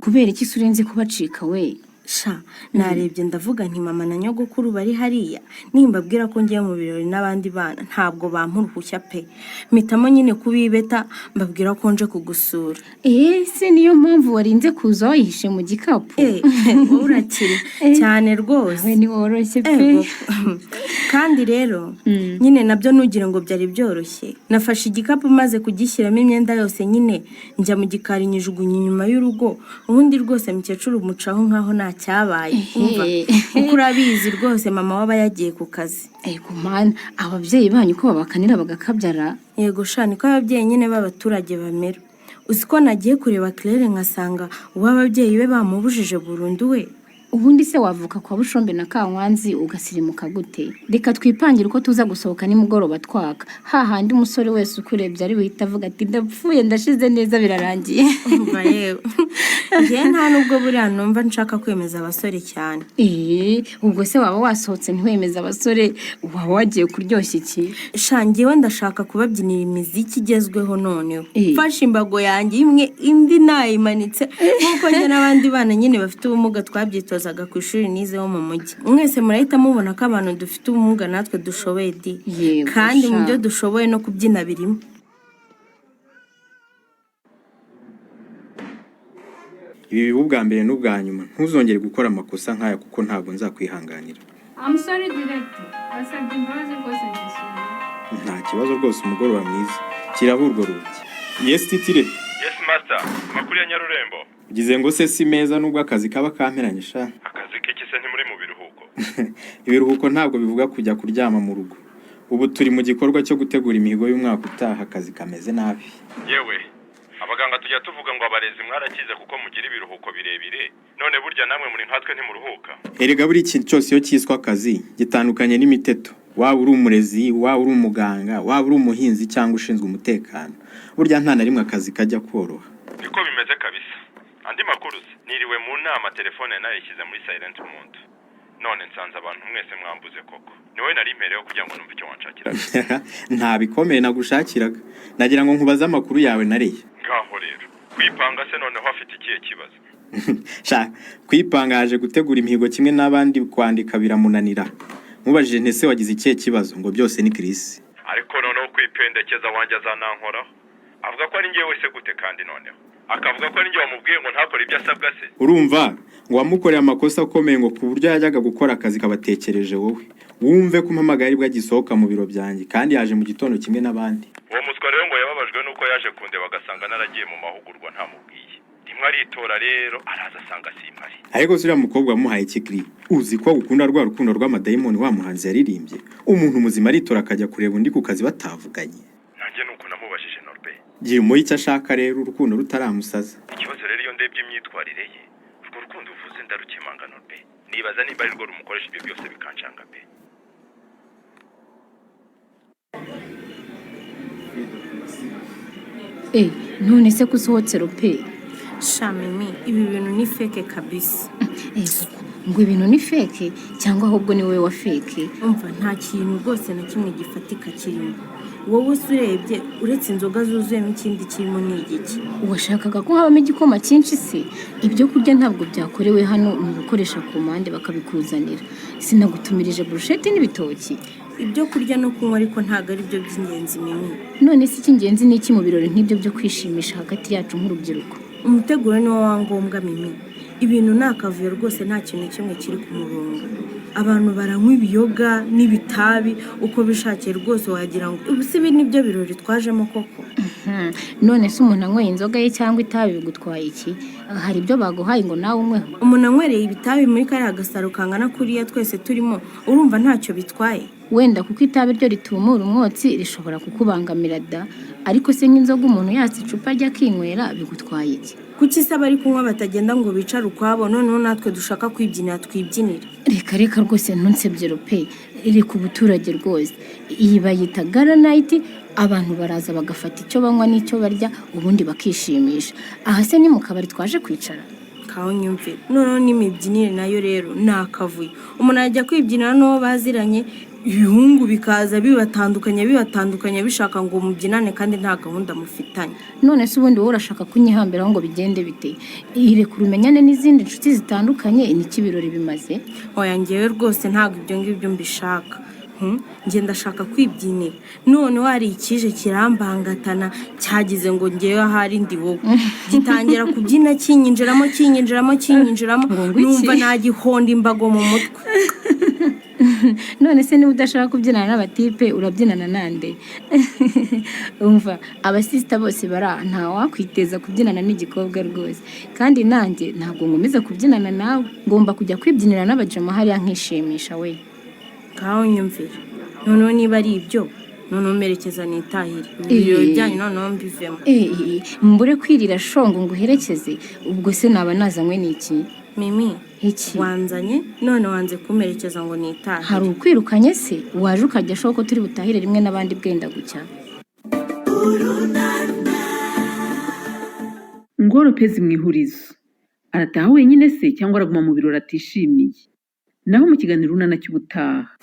kubera iki surenze kubacika we? Sha narebye ndavuga nti mama na nyogokuru bari hariya nimbabwira ko ngiye mu birori n'abandi bana ntabwo bampuruhushya pe mitamo nyine kubibeta mbabwira ko nje kugusura. Se niyo mpamvu warinze kuza wayihishe mu gikapu. Urakiri cyane rwose. We ni woroshye pe. Kandi rero nyine nabyo nugire ngo byari byoroshye. Nafashe igikapu maze kugishyiramo imyenda yose nyine njya mu gikari nyijugunye inyuma y'urugo. Ubundi rwose mukecuru mucaho nkaho nta cyabaye. Umva uko urabizi rwose mama waba yagiye ku kazi. Ego mana ababyeyi banyu ko babakanira bagakabyara. Yego sha niko ababyeyi nyine b'abaturage bamera. Uziko nagiye kureba Claire nkasanga uw'ababyeyi be bamubujije burundu we. Ubundi se wavuka kwa Bushombe na Kankwanzi ugasirimuka gute? Reka twipangire uko tuza gusohoka nimugoroba twaka. Hahandi umusore wese ukurebye ari wihita avuga ati ndapfuye ndashize neza birarangiye. Umva yewe. Ngiye nta nubwo buriya numva nshaka kwemeza abasore cyane. Ubwo se waba wasohotse ntiwemeza abasore waba wagiye kuryoshya iki? Shangiwe ndashaka kubabyinira imiziki igezweho noneho. Fasha imbago yanjye imwe indi nayimanitse nkuko njye n'abandi bana nyine bafite ubumuga twabyitozaga ku ishuri nizeho mu mujyi. Mwese murahita mubona ko abantu dufite ubumuga natwe dushoboye di. Kandi mu byo dushoboye no kubyina birimo. Ibi bibu bwa mbere n'ubwa nyuma ntuzongere gukora amakosa nk'aya kuko ntabwo nzakwihanganira. I'm sorry director. Basabye imbabazi rwose ndisubira. Nta kibazo rwose umugoroba mwiza. Kiraho urwo rugi. Yes titire. Yes master. Makuru ya Nyarurembo. Ugize ngo se si meza nubwo akazi kaba kamperanye sha. Akazi k'iki se ntimuri mu biruhuko. Ibiruhuko ntabwo bivuga kujya kuryama mu rugo. Ubu turi mu gikorwa cyo gutegura imihigo y'umwaka utaha akazi kameze nabi. Yewe abaganga tujya tuvuga ngo abarezi mwarakize kuko mugira ibiruhuko birebire none burya namwe muri nkatwe ntimuruhuka. Erega buri ikintu cyose iyo cyiswa akazi gitandukanye n'imiteto. Waba uri umurezi, waba uri umuganga, waba uri umuhinzi cyangwa ushinzwe umutekano. Burya nta na rimwe akazi kajya koroha. Niko bimeze kabisa. Andi makuru niriwe mu nama telefone nayishyize muri silent mode. None nsanze abantu mwese mwambuze koko. Niwe nari impereyo kugira ngo numve icyo wanshakiraga. Nta bikomeye nagushakiraga. Nagira ngo nkubaze amakuru yawe nareye. Ngaho rero. Kwipanga se noneho afite ikihe kibazo? Sha kwipangaje gutegura imihigo kimwe n'abandi kwandika biramunanira. Mubajije ntese wagize ikihe kibazo ngo byose ni Chris. Ariko noneho kwipendekeza wanjye azanankora. Avuga ko ari ngiye wese gute kandi noneho. Akavuga ko ari ngiye wamubwiye ngo ntakore ibyo asabwa se. Urumva ngo wamukoreye amakosa akomeye ngo ku buryo yajyaga gukora akazi kabatekereje wowe. Wumve ko umpamagaye bwa gisohoka mu biro byanjye kandi yaje mu gitondo kimwe n'abandi. Uwo muswa rero ngo yababajwe nuko yaje kundeba agasanga naragiye mu mahugurwa ntamubwiye. Rimwe aritora rero araza asanga simpari. Ariko sura mukobwa wamuhaye ikikri. Uzi ko gukunda rwa rukundo rw'amadayimoni wa muhanzi yaririmbye. Umuntu muzima aritora akajya kureba undi ku kazi batavuganye. Nanjye nuko namubajije Norbe. Giye muri icyo ashaka rero urukundo rutaramusaza. Ikibazo rero iyo ndebye imyitwarire ye. Urwo rukundo uvuze ndarukimanga Norbe. Nibaza niba ari rwo rumukoresha ibyo byose bikancanga pe. None se kusohotse rope? Sha mimi ibi bintu ni fake kabisa. Ngo ibintu ni fake cyangwa ahubwo ni wowe wa fake? Umva nta kintu rwose na kimwe gifatika kirimo. Wowe urebye uretse inzoga zuzuyemo ikindi kirimo ni igiki? Washakaga ko habamo igikoma cyinshi se? Ibyo kurya ntabwo byakorewe hano mu gukoresha ku mpande bakabikuzanira. Sinagutumirije brushette n'ibitoki. Ibyo kurya no kunywa ariko ntago ari byo by'ingenzi mimi. None se icy'ingenzi ni iki mu birori nk'ibyo byo kwishimisha hagati yacu nk'urubyiruko? Umuteguro ni wo wangombwa mimi. Ibintu nakavuye rwose nta kintu kimwe kiri ku murongo. Abantu baranywa ibiyoga n'ibitabi uko bishakiye rwose wagira ngo ubusibi nibyo birori twajemo koko. None se umuntu anyweye inzoga ye cyangwa itabi bigutwaye iki? Hari ibyo baguhaye ngo nawe umweho? Umuntu anywereye ibitabi muri kariya gasaro kangana kuriya twese turimo urumva ntacyo bitwaye. Wenda kuko itabi ryo ritumura umwotsi rishobora kukubangamira da, ariko se nk'inzoga umuntu yatse icupa ajya kinywera bigutwaye iki? Kuki se bari kunywa batagenda ngo bicara ukwabo noneho natwe dushaka kwibyinira twibyinira? Reka rwose ntunsebye rope, iri ku buturage rwose. Iyi bayita gala night, abantu baraza bagafata icyo banywa n'icyo barya ubundi bakishimisha. Aha se ni mu kabari twaje kwicara? Kaho nyumve noneho n'imibyinire nayo rero nakavuye. Umuntu ajya kwibyinira n'uwo baziranye ibihungu bikaza bibatandukanya bishaka ngo mubyinane kandi nta gahunda mufitanye. none se ubundi wowe urashaka kunyihambiraho ngo bigende bite? irekure umenyane n'izindi nshuti zitandukanye, niki ibirori bimaze? Oya ngewe rwose ntabwo ibyo ngibyo mbishaka. Njye ndashaka kwibyinira, noneho hari ikije kirambangatana cyagize ngo ngewe ahari ndi wowe, gitangira kubyina kinyinjiramo numva nagihonda imbago mu mutwe. none se niba udashaka kubyinana n'abatipe urabyinana nande? umva abasisita bose bari aha nta wakwiteza kubyinana n'igikobwa rwose, kandi nanjye ntabwo nkomeza kubyinana nawe, ngomba kujya kwibyinira n'abajama hariya nkishimisha we. Ngaho nyumvira, noneho niba ari ibyo noneho merekeza nitahire, ibirori byanyu noneho mbivemo. mbure kwirira shongo ngo uherekeze, ubwo se naba nazanywe n'iki? Mimi, iki wanzanye none wanze kumerekeza ngo nitahire? hari ukwirukanye se? waje ukajya shoko turi butahire rimwe n'abandi bwenda gucya. ngo Lopez mu ihurizo arataha wenyine se cyangwa araguma mu birori atishimiye? Naho mu kiganiro urunana cy'ubutaha